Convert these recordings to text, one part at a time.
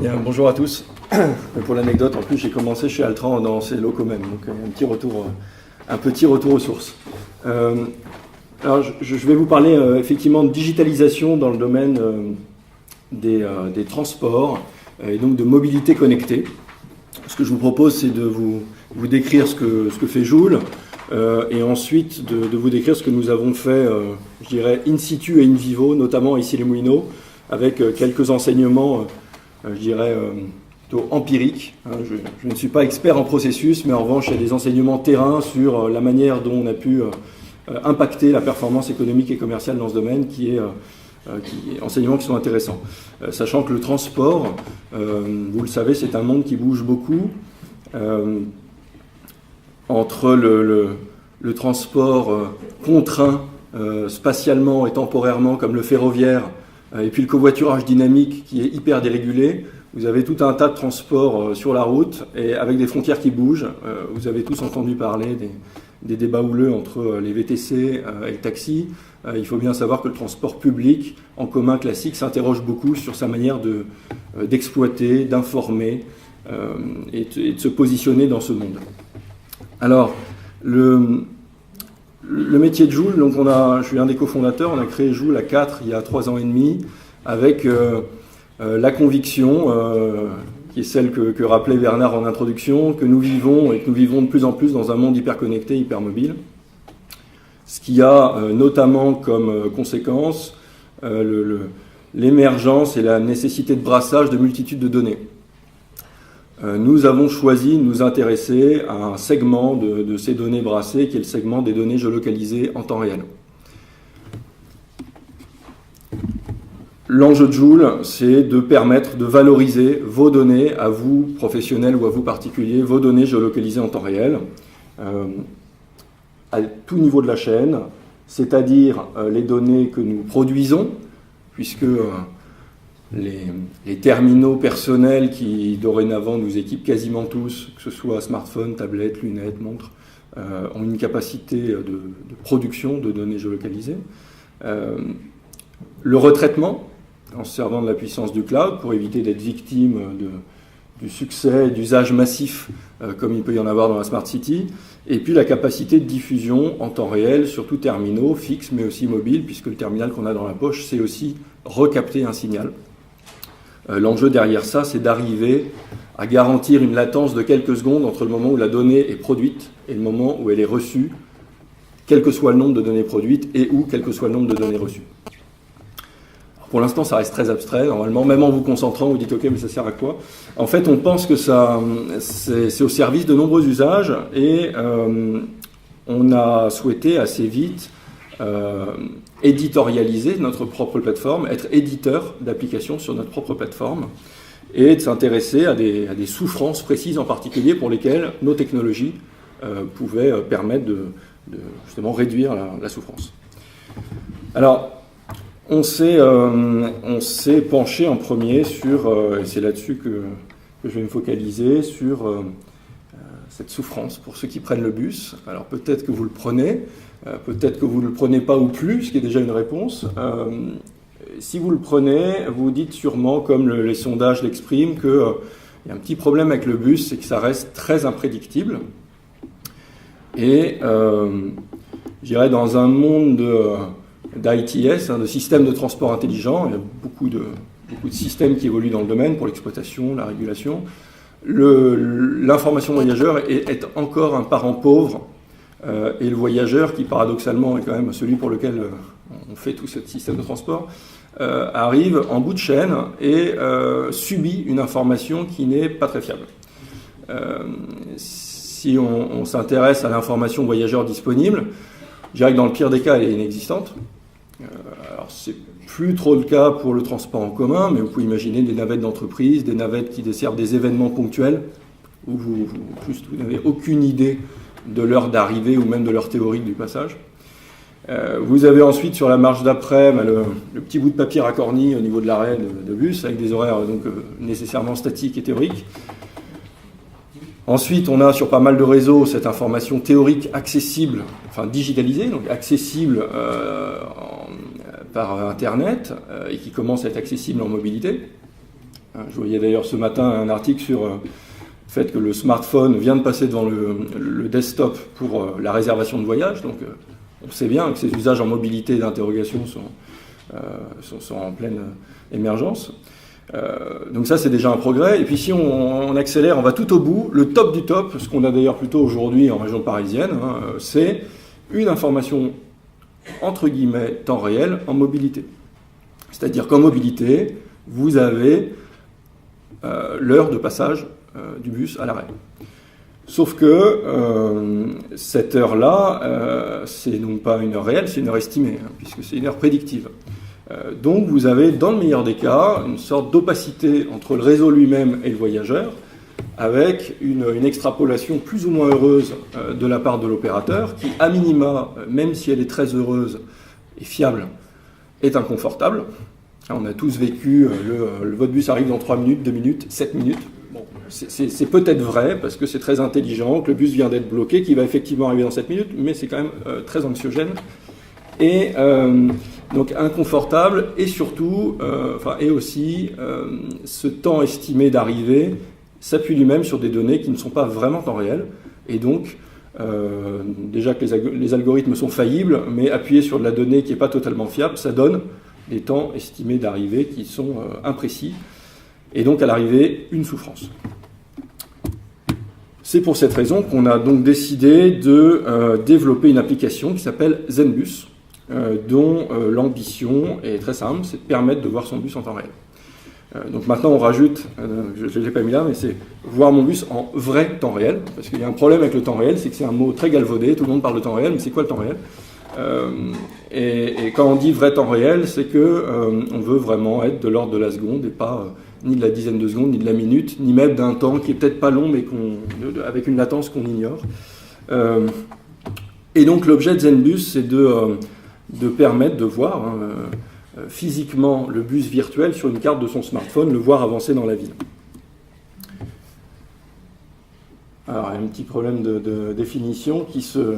Bien, bonjour à tous. Pour l'anecdote, en plus, j'ai commencé chez Altran dans ces locaux même, donc un petit retour aux sources. Alors, je vais vous parler effectivement de digitalisation dans le domaine des transports et donc de mobilité connectée. Ce que je vous propose, c'est de vous décrire ce que fait Joule et ensuite de vous décrire ce que nous avons fait, je dirais, in situ et in vivo, notamment ici les Moulineaux, avec quelques enseignements, je dirais, plutôt empiriques. Je ne suis pas expert en processus, mais en revanche, il y a des enseignements terrain sur la manière dont on a pu impacter la performance économique et commerciale dans ce domaine, enseignements qui sont intéressants. Sachant que le transport, vous le savez, c'est un monde qui bouge beaucoup. Entre le transport contraint spatialement et temporairement, comme le ferroviaire, et puis le covoiturage dynamique qui est hyper dérégulé, vous avez tout un tas de transports sur la route et avec des frontières qui bougent. Vous avez tous entendu parler des débats houleux entre les VTC et le taxi. Il faut bien savoir que le transport public en commun classique s'interroge beaucoup sur sa manière d'exploiter, d'informer et de se positionner dans ce monde. Alors, le métier de Joule, donc je suis un des cofondateurs, on a créé Joule à 4 il y a 3 ans et demi, avec la conviction, qui est celle que rappelait Bernard en introduction, que nous vivons de plus en plus dans un monde hyperconnecté, hypermobile. Ce qui a notamment comme conséquence l'émergence et la nécessité de brassage de multitudes de données. Nous avons choisi de nous intéresser à un segment de ces données brassées, qui est le segment des données géolocalisées en temps réel. L'enjeu de Joule, c'est de permettre de valoriser vos données, à vous, professionnels ou à vous, particuliers, vos données géolocalisées en temps réel, à tout niveau de la chaîne, c'est-à-dire les données que nous produisons, puisque les terminaux personnels qui, dorénavant, nous équipent quasiment tous, que ce soit smartphone, tablette, lunettes, montres, ont une capacité de production de données géolocalisées. Le retraitement, en se servant de la puissance du cloud, pour éviter d'être victime du succès et d'usage massif, comme il peut y en avoir dans la Smart City. Et puis la capacité de diffusion en temps réel sur tous terminaux, fixes mais aussi mobiles, puisque le terminal qu'on a dans la poche, c'est aussi recapter un signal. L'enjeu derrière ça, c'est d'arriver à garantir une latence de quelques secondes entre le moment où la donnée est produite et le moment où elle est reçue, quel que soit le nombre de données produites et ou quel que soit le nombre de données reçues. Alors pour l'instant, ça reste très abstrait. Normalement, même en vous concentrant, vous dites « Ok, mais ça sert à quoi ?» En fait, on pense que c'est au service de nombreux usages et on a souhaité assez vite éditorialiser notre propre plateforme, être éditeur d'applications sur notre propre plateforme et de s'intéresser à des souffrances précises en particulier pour lesquelles nos technologies pouvaient permettre de justement réduire la souffrance. Alors, on s'est penché en premier sur, et c'est là-dessus que je vais me focaliser, sur cette souffrance pour ceux qui prennent le bus. Alors peut-être que vous le prenez, peut-être que vous ne le prenez pas ou plus, ce qui est déjà une réponse. Si vous le prenez, vous dites sûrement, comme les sondages l'expriment, qu'il y a un petit problème avec le bus, c'est que ça reste très imprédictible. Et je dirais dans un monde d'ITS, de systèmes de transport intelligents, il y a beaucoup de systèmes qui évoluent dans le domaine pour l'exploitation, la régulation. L'information voyageur est encore un parent pauvre et le voyageur, qui paradoxalement est quand même celui pour lequel on fait tout ce système de transport, arrive en bout de chaîne et subit une information qui n'est pas très fiable. Si on s'intéresse à l'information voyageur disponible, je dirais que dans le pire des cas, elle est inexistante. Alors c'est plus trop le cas pour le transport en commun, mais vous pouvez imaginer des navettes d'entreprise, des navettes qui desservent des événements ponctuels, où vous n'avez aucune idée de l'heure d'arrivée ou même de l'heure théorique du passage. Vous avez ensuite sur la marche d'après le petit bout de papier racorni au niveau de l'arrêt de bus, avec des horaires donc, nécessairement statiques et théoriques. Ensuite, on a sur pas mal de réseaux cette information théorique accessible, enfin digitalisée, donc accessible par Internet et qui commence à être accessible en mobilité. Je voyais d'ailleurs ce matin un article sur le fait que le smartphone vient de passer devant le desktop pour la réservation de voyage. Donc on sait bien que ces usages en mobilité d'interrogation sont en pleine émergence. Donc ça, c'est déjà un progrès. Et puis si on accélère, on va tout au bout. Le top du top, ce qu'on a d'ailleurs plutôt aujourd'hui en région parisienne, c'est une information entre guillemets temps réel en mobilité. C'est-à-dire qu'en mobilité, vous avez l'heure de passage du bus à l'arrêt. Sauf que cette heure-là, c'est donc pas une heure réelle, c'est une heure estimée, puisque c'est une heure prédictive. Donc vous avez, dans le meilleur des cas, une sorte d'opacité entre le réseau lui-même et le voyageur, avec une extrapolation plus ou moins heureuse de la part de l'opérateur, qui, à minima, même si elle est très heureuse et fiable, est inconfortable. On a tous vécu, votre bus arrive dans 3 minutes, 2 minutes, 7 minutes. Bon, c'est peut-être vrai, parce que c'est très intelligent, que le bus vient d'être bloqué, qu'il va effectivement arriver dans 7 minutes, mais c'est quand même très anxiogène. Et donc inconfortable, et surtout, et aussi, ce temps estimé d'arrivée s'appuie lui-même sur des données qui ne sont pas vraiment temps réel, et donc déjà que les algorithmes sont faillibles, mais appuyer sur de la donnée qui n'est pas totalement fiable, ça donne des temps estimés d'arrivée qui sont imprécis, et donc à l'arrivée, une souffrance. C'est pour cette raison qu'on a donc décidé de développer une application qui s'appelle ZenBus, dont l'ambition est très simple, c'est de permettre de voir son bus en temps réel. Donc maintenant on rajoute, je ne l'ai pas mis là, mais c'est voir mon bus en vrai temps réel, parce qu'il y a un problème avec le temps réel, c'est que c'est un mot très galvaudé, tout le monde parle de temps réel, mais c'est quoi le temps réel ? Et quand on dit vrai temps réel, c'est que on veut vraiment être de l'ordre de la seconde et pas ni de la dizaine de secondes, ni de la minute, ni même d'un temps qui est peut-être pas long, mais avec une latence qu'on ignore. Et donc l'objet de ZenBus, c'est de permettre de voir physiquement le bus virtuel sur une carte de son smartphone, le voir avancer dans la ville. Alors, il y a un petit problème de définition qui se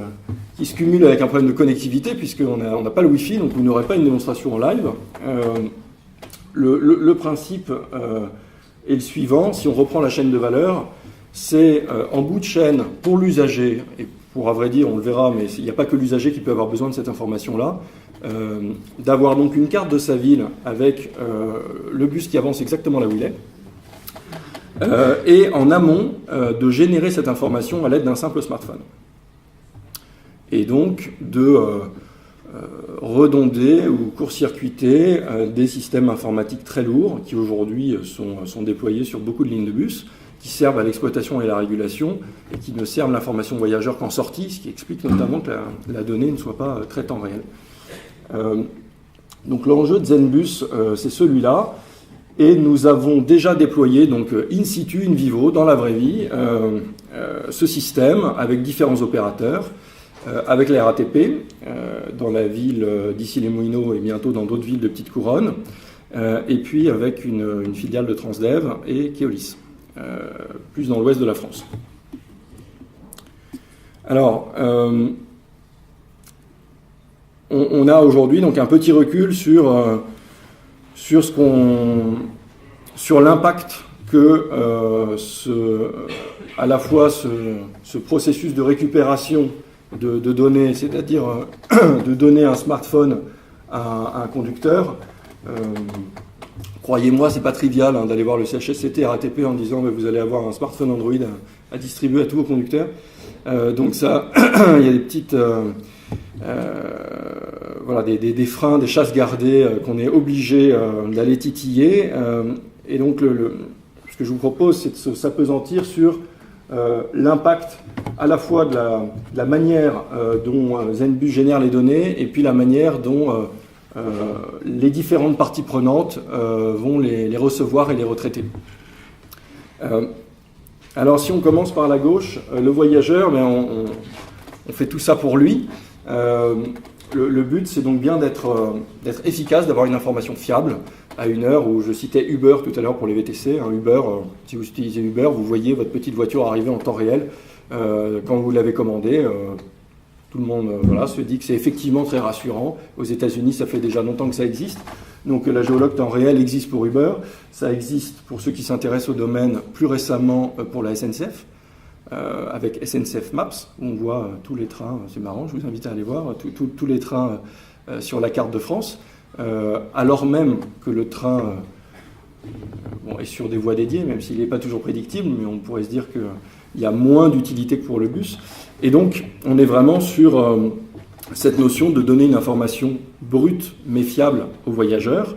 cumule avec un problème de connectivité, puisqu'on n'a pas le Wi-Fi, donc vous n'aurez pas une démonstration en live. Le principe est le suivant. Si on reprend la chaîne de valeur, c'est en bout de chaîne pour l'usager, et pour à vrai dire, on le verra, mais il n'y a pas que l'usager qui peut avoir besoin de cette information-là, d'avoir donc une carte de sa ville avec le bus qui avance exactement là où il est, et en amont de générer cette information à l'aide d'un simple smartphone. Et donc de redonder ou court-circuiter des systèmes informatiques très lourds qui aujourd'hui sont déployés sur beaucoup de lignes de bus, qui servent à l'exploitation et à la régulation, et qui ne servent l'information voyageur qu'en sortie, ce qui explique notamment que la donnée ne soit pas très temps réel. Donc l'enjeu de ZenBus, c'est celui-là, et nous avons déjà déployé donc in situ, in vivo, dans la vraie vie, ce système avec différents opérateurs, avec la RATP, dans la ville d'Issy-les-Moulineaux et bientôt dans d'autres villes de Petite Couronne, et puis avec une filiale de Transdev et Keolis, plus dans l'ouest de la France. Alors, on a aujourd'hui donc un petit recul sur l'impact que à la fois ce processus de récupération de données, c'est-à-dire de donner un smartphone à un conducteur. Croyez-moi, c'est pas trivial d'aller voir le CHSCT RATP en disant vous allez avoir un smartphone Android à distribuer à tous vos conducteurs. Donc ça, il y a des petites des freins, des chasses gardées qu'on est obligé d'aller titiller. Et donc ce que je vous propose, c'est de s'appesantir sur l'impact à la fois de la manière dont ZenBus génère les données et puis la manière dont les différentes parties prenantes vont les recevoir et les retraiter. Alors si on commence par la gauche, le voyageur, on fait tout ça pour lui. Le but, c'est donc bien d'être efficace, d'avoir une information fiable à une heure où je citais Uber tout à l'heure pour les VTC. Uber, si vous utilisez Uber, vous voyez votre petite voiture arriver en temps réel quand vous l'avez commandée. Tout le monde se dit que c'est effectivement très rassurant. Aux États-Unis, ça fait déjà longtemps que ça existe. Donc la géologue temps réel existe pour Uber, ça existe pour ceux qui s'intéressent au domaine plus récemment pour la SNCF, avec SNCF Maps, où on voit tous les trains, c'est marrant, je vous invite à aller voir, tous les trains sur la carte de France, alors même que le train est sur des voies dédiées, même s'il n'est pas toujours prédictible, mais on pourrait se dire qu'il y a moins d'utilité que pour le bus. Et donc, on est vraiment sur cette notion de donner une information brute mais fiable au voyageur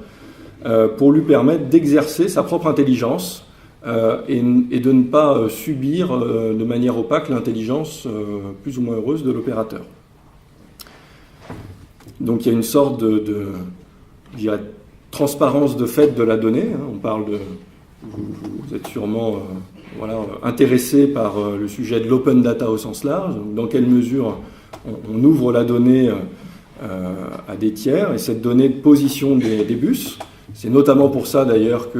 pour lui permettre d'exercer sa propre intelligence et de ne pas subir de manière opaque l'intelligence plus ou moins heureuse de l'opérateur. Donc il y a une sorte je dirais, transparence de fait de la donnée. On parle de... Vous êtes sûrement intéressé par le sujet de l'open data au sens large. Dans quelle mesure on ouvre la donnée à des tiers, et cette donnée de position des bus, c'est notamment pour ça d'ailleurs que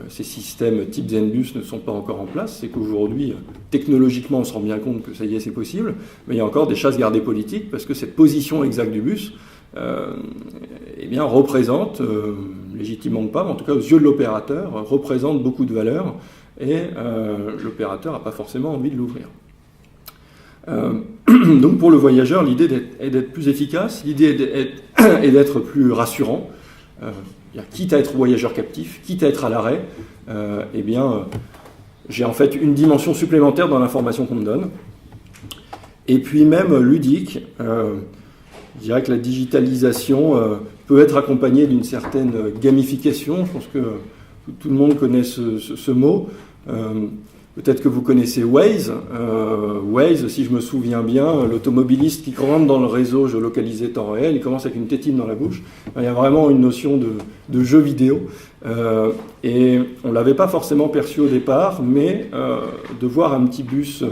ces systèmes type Zenbus ne sont pas encore en place, c'est qu'aujourd'hui, technologiquement, on se rend bien compte que ça y est, c'est possible, mais il y a encore des chasses gardées politiques, parce que cette position exacte du bus représente, légitimement ou pas, mais en tout cas aux yeux de l'opérateur, représente beaucoup de valeur, et l'opérateur n'a pas forcément envie de l'ouvrir. Donc pour le voyageur, l'idée est d'être plus efficace, l'idée est d'être plus rassurant, quitte à être voyageur captif, quitte à être à l'arrêt, j'ai en fait une dimension supplémentaire dans l'information qu'on me donne. Et puis même ludique, je dirais que la digitalisation peut être accompagnée d'une certaine gamification. Je pense que tout le monde connaît ce mot. Peut-être que vous connaissez Waze. Waze, si je me souviens bien, l'automobiliste qui rentre dans le réseau géolocalisé temps réel, il commence avec une tétine dans la bouche. Il y a vraiment une notion de jeu vidéo. Et on ne l'avait pas forcément perçu au départ, mais de voir un petit bus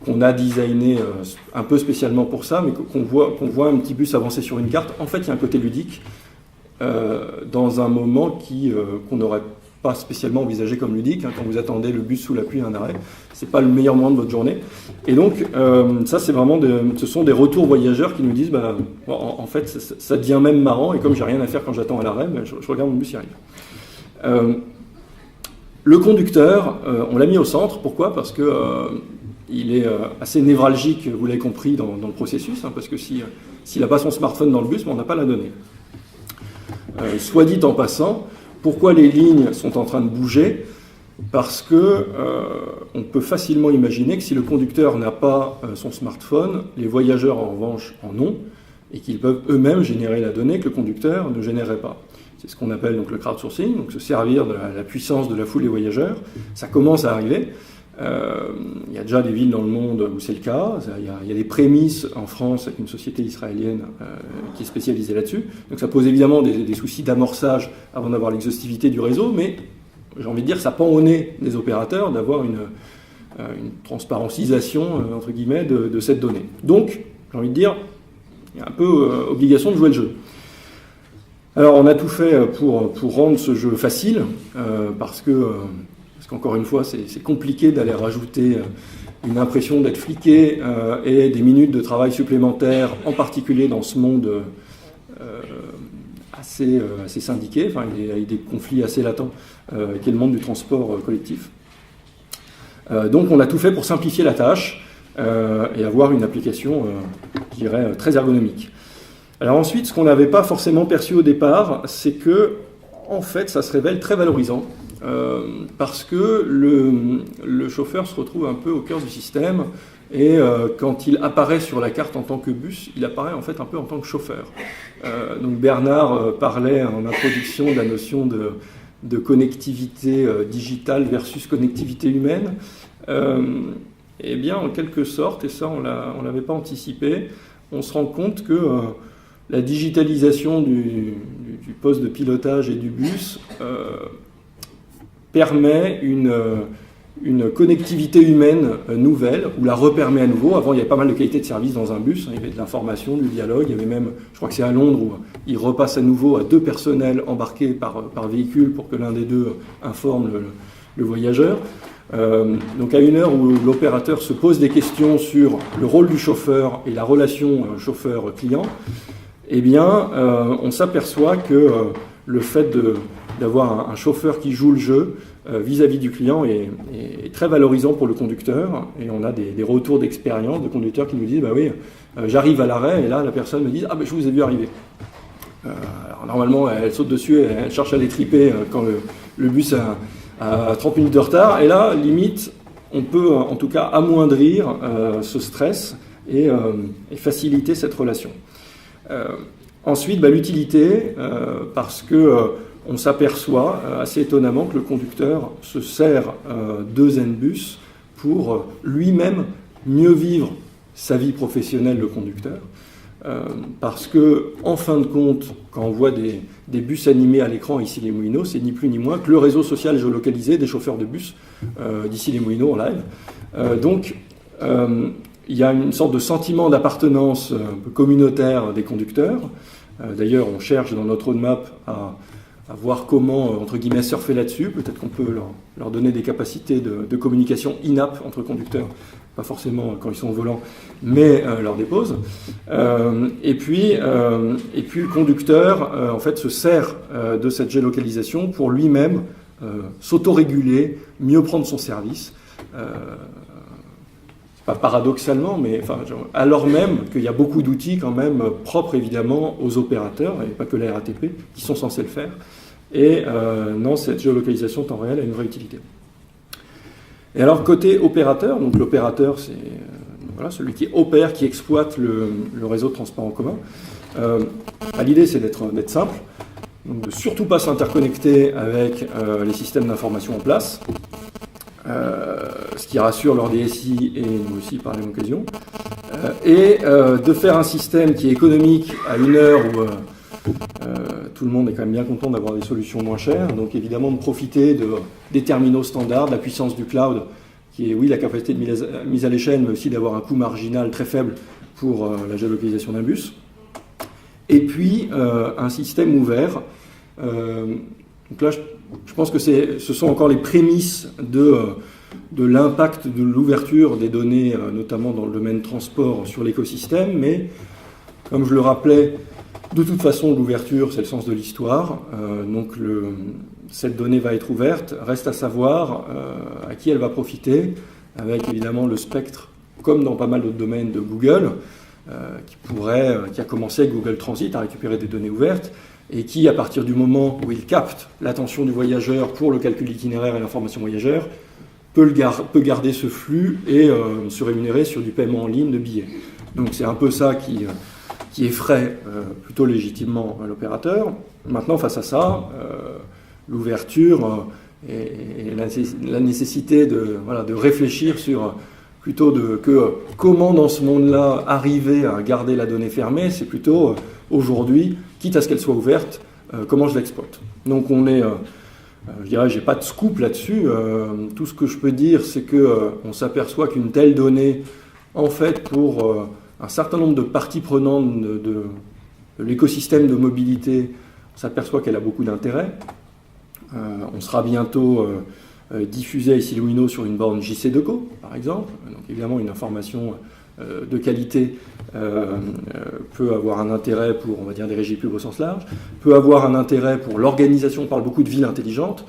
qu'on a designé un peu spécialement pour ça, mais qu'on voit un petit bus avancer sur une carte, en fait, il y a un côté ludique dans un moment qu'on n'aurait pas spécialement envisagé comme ludique, quand vous attendez le bus sous la pluie à un arrêt, c'est pas le meilleur moment de votre journée. Et donc ça c'est vraiment ce sont des retours voyageurs qui nous disent en fait ça devient même marrant, et comme j'ai rien à faire quand j'attends à l'arrêt, je regarde mon bus y arrive. Le conducteur, on l'a mis au centre. Pourquoi ? Parce que il est assez névralgique, vous l'avez compris, dans le processus, parce que s'il n'a pas son smartphone dans le bus, on n'a pas la donnée. Soit dit en passant, pourquoi les lignes sont en train de bouger ? Parce que on peut facilement imaginer que si le conducteur n'a pas son smartphone, les voyageurs en revanche en ont, et qu'ils peuvent eux-mêmes générer la donnée que le conducteur ne générerait pas. C'est ce qu'on appelle donc le crowdsourcing, donc se servir de la puissance de la foule des voyageurs. Ça commence à arriver. Il y a déjà des villes dans le monde où c'est le cas. Il y a des prémices en France avec une société israélienne qui est spécialisée là-dessus. Donc ça pose évidemment des soucis d'amorçage avant d'avoir l'exhaustivité du réseau, mais j'ai envie de dire que ça pend au nez des opérateurs d'avoir une transparencisation entre guillemets de cette donnée. Donc j'ai envie de dire, il y a un peu obligation de jouer le jeu. Alors on a tout fait pour rendre ce jeu facile, parce qu'encore une fois, c'est compliqué d'aller rajouter une impression d'être fliqué et des minutes de travail supplémentaires, en particulier dans ce monde assez syndiqué, avec des conflits assez latents, qui est le monde du transport collectif. Donc on a tout fait pour simplifier la tâche et avoir une application, je dirais, très ergonomique. Alors ensuite, ce qu'on n'avait pas forcément perçu au départ, c'est que, en fait, ça se révèle très valorisant. Parce que le chauffeur se retrouve un peu au cœur du système, et quand il apparaît sur la carte en tant que bus, il apparaît en fait un peu en tant que chauffeur. Donc Bernard parlait en introduction de la notion de connectivité digitale versus connectivité humaine. Eh bien, en quelque sorte, et ça on l'avait pas anticipé, on se rend compte que la digitalisation du poste de pilotage et du bus permet une connectivité humaine nouvelle, ou la repermet à nouveau. Avant, il y avait pas mal de qualité de service dans un bus, il y avait de l'information, du dialogue, il y avait même, je crois que c'est à Londres, où il repasse à nouveau à 2 personnels embarqués par véhicule pour que l'un des deux informe le voyageur. Donc à une heure où l'opérateur se pose des questions sur le rôle du chauffeur et la relation chauffeur-client, eh bien, on s'aperçoit que le fait d'avoir un chauffeur qui joue le jeu vis-à-vis du client est très valorisant pour le conducteur. Et on a des retours d'expérience de conducteurs qui nous disent « bah oui, j'arrive à l'arrêt et là, la personne me dit « ah ben je vous ai vu arriver ». Alors, normalement, elle saute dessus, elle cherche à les triper quand le bus a 30 minutes de retard. Et là, limite, on peut en tout cas amoindrir ce stress et faciliter cette relation. Ensuite, l'utilité, parce que on s'aperçoit assez étonnamment que le conducteur se sert de ZenBus pour lui-même mieux vivre sa vie professionnelle de conducteur. Parce que, en fin de compte, quand on voit des bus animés à l'écran ici les Moulineaux, c'est ni plus ni moins que le réseau social géolocalisé des chauffeurs de bus d'ici les Moulineaux en live. Donc, il y a une sorte de sentiment d'appartenance un peu communautaire des conducteurs. D'ailleurs, on cherche dans notre roadmap à voir comment, entre guillemets, surfer là-dessus. Peut-être qu'on peut leur donner des capacités de communication in-app entre conducteurs. Pas forcément quand ils sont au volant, mais leur dépose. Et puis le conducteur, en fait, se sert de cette géolocalisation pour lui-même s'autoréguler, mieux prendre son service. Pas paradoxalement, mais enfin, alors même qu'il y a beaucoup d'outils quand même propres évidemment aux opérateurs, et pas que la RATP, qui sont censés le faire. Et non, cette géolocalisation temps réel a une vraie utilité. Et alors, côté opérateur, donc l'opérateur, c'est celui qui opère, qui exploite le réseau de transport en commun. L'idée, c'est d'être simple, donc de surtout pas s'interconnecter avec les systèmes d'information en place, ce qui rassure leur DSI et nous aussi par la même occasion, et de faire un système qui est économique à une heure où tout le monde est quand même bien content d'avoir des solutions moins chères, donc évidemment de profiter des terminaux standards, de la puissance du cloud, qui est oui la capacité de mise à l'échelle, mais aussi d'avoir un coût marginal très faible pour la géolocalisation d'un bus. Et puis un système ouvert. Donc là, je pense que ce sont encore les prémices de l'impact de l'ouverture des données, notamment dans le domaine transport, sur l'écosystème. Mais, comme je le rappelais, de toute façon, l'ouverture, c'est le sens de l'histoire. Donc, cette donnée va être ouverte. Reste à savoir à qui elle va profiter, avec évidemment le spectre, comme dans pas mal d'autres domaines de Google, qui a commencé avec Google Transit à récupérer des données ouvertes, et qui, à partir du moment où il capte l'attention du voyageur pour le calcul d'itinéraire et l'information voyageur, peut garder ce flux et se rémunérer sur du paiement en ligne de billets. Donc c'est un peu ça qui effraie plutôt légitimement l'opérateur. Maintenant, face à ça, l'ouverture et la nécessité de réfléchir sur plutôt comment dans ce monde-là arriver à garder la donnée fermée, c'est plutôt aujourd'hui, quitte à ce qu'elle soit ouverte, comment je l'exploite. Donc on est, je dirais, j'ai pas de scoop là-dessus. Tout ce que je peux dire, c'est que on s'aperçoit qu'une telle donnée, en fait, pour un certain nombre de parties prenantes de l'écosystème de mobilité, on s'aperçoit qu'elle a beaucoup d'intérêt. On sera bientôt diffusé ici Lumino sur une borne JC2Go, par exemple. Donc évidemment, une information de qualité peut avoir un intérêt pour, on va dire, des régies pubs au sens large, peut avoir un intérêt pour l'organisation, on parle beaucoup de villes intelligentes.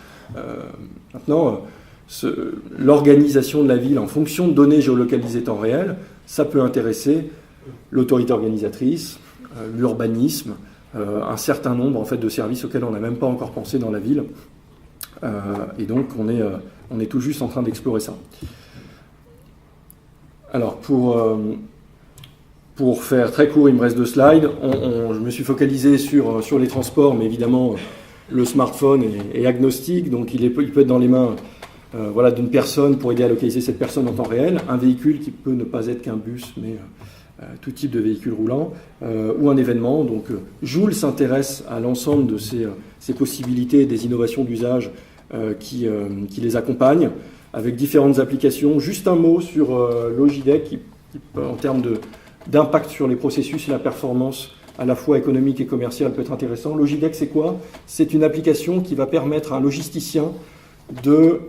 Maintenant, l'organisation de la ville en fonction de données géolocalisées temps réel, ça peut intéresser l'autorité organisatrice, l'urbanisme, un certain nombre en fait, de services auxquels on n'a même pas encore pensé dans la ville. Et donc on est tout juste en train d'explorer ça. Alors pour faire très court, il me reste 2 slides. Je me suis focalisé sur les transports, mais évidemment le smartphone est agnostique, donc il peut être dans les mains d'une personne pour aider à localiser cette personne en temps réel, un véhicule qui peut ne pas être qu'un bus, mais tout type de véhicule roulant, ou un événement. Donc Joule s'intéresse à l'ensemble de ces possibilités, des innovations d'usage qui les accompagnent, avec différentes applications. Juste un mot sur Logidec, qui en termes d'impact sur les processus et la performance à la fois économique et commerciale peut être intéressant. Logidec, c'est quoi? C'est une application qui va permettre à un logisticien de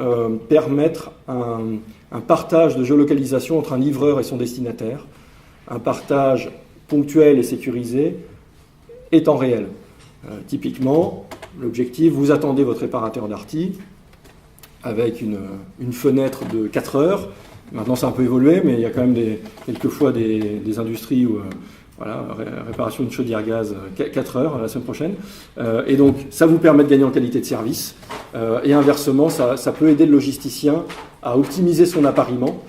permettre un partage de géolocalisation entre un livreur et son destinataire, un partage ponctuel et sécurisé est en réel. Typiquement, l'objectif, vous attendez votre réparateur Darty avec une fenêtre de 4 heures. Maintenant, c'est un peu évolué, mais il y a quand même quelquefois des industries où, réparation d'une chaudière gaz, 4 heures la semaine prochaine. Et donc, ça vous permet de gagner en qualité de service. Et inversement, ça peut aider le logisticien à optimiser son appariement,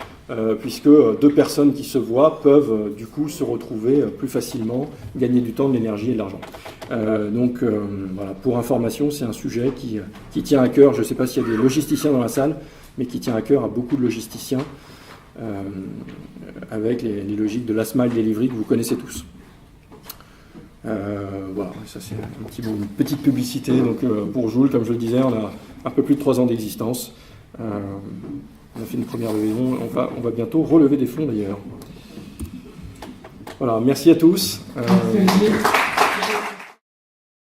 puisque 2 personnes qui se voient peuvent du coup se retrouver plus facilement, gagner du temps, de l'énergie et de l'argent. Voilà, pour information, c'est un sujet qui tient à cœur. Je ne sais pas s'il y a des logisticiens dans la salle, mais qui tient à cœur à beaucoup de logisticiens, avec les logiques de last mile delivery que vous connaissez tous. Voilà, ça c'est une petite publicité. Donc, pour Joule, comme je le disais, on a un peu plus de 3 ans d'existence. On a fait une première levée de fonds, on va bientôt relever des fonds d'ailleurs. Voilà, merci à tous. Merci.